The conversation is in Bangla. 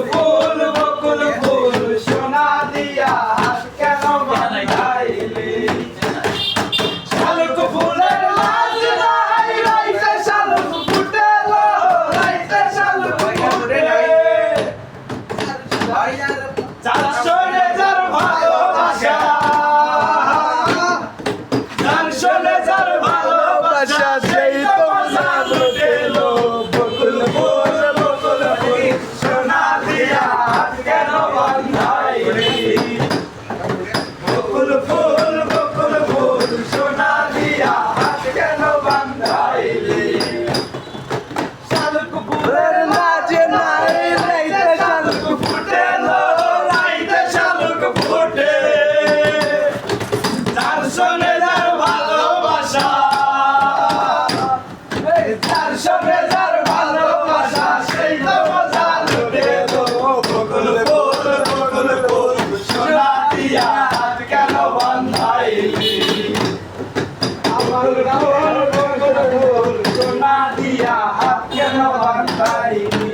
ফুল বকুল ফুল সোনা দিয়া হাত কেন বাঁধাইলি শালুক ফুলের লাজ নাই রাইতে শালুক ফুটেলো রাইতে শালুক ফুটে চারশো রেজার ভালোবাসা চারশো রেজার ভালোবাসা সেই তো মজা লুটেলো বকুল ফুল বকুল ফুল সোনা দিয়া হাত কেন বাঁধাইলি বকুল ফুল সোনা দিয়া হাত কেন বাঁধাইলি শালুক ফুলের লাজ নাই রাইতে শালুক ফুটেলো রাইতে শালুক ফুটে চারশো রেজার ভালোবাসা চারশো রেজার ভালোবাসা সেই তো মজা লুটে দো বকুল ফুল সোনা দিয়া হাত কেন বাঁধাইলি বকুল ফুল সোনা দিয়া হাত কেন বাঁধাইলি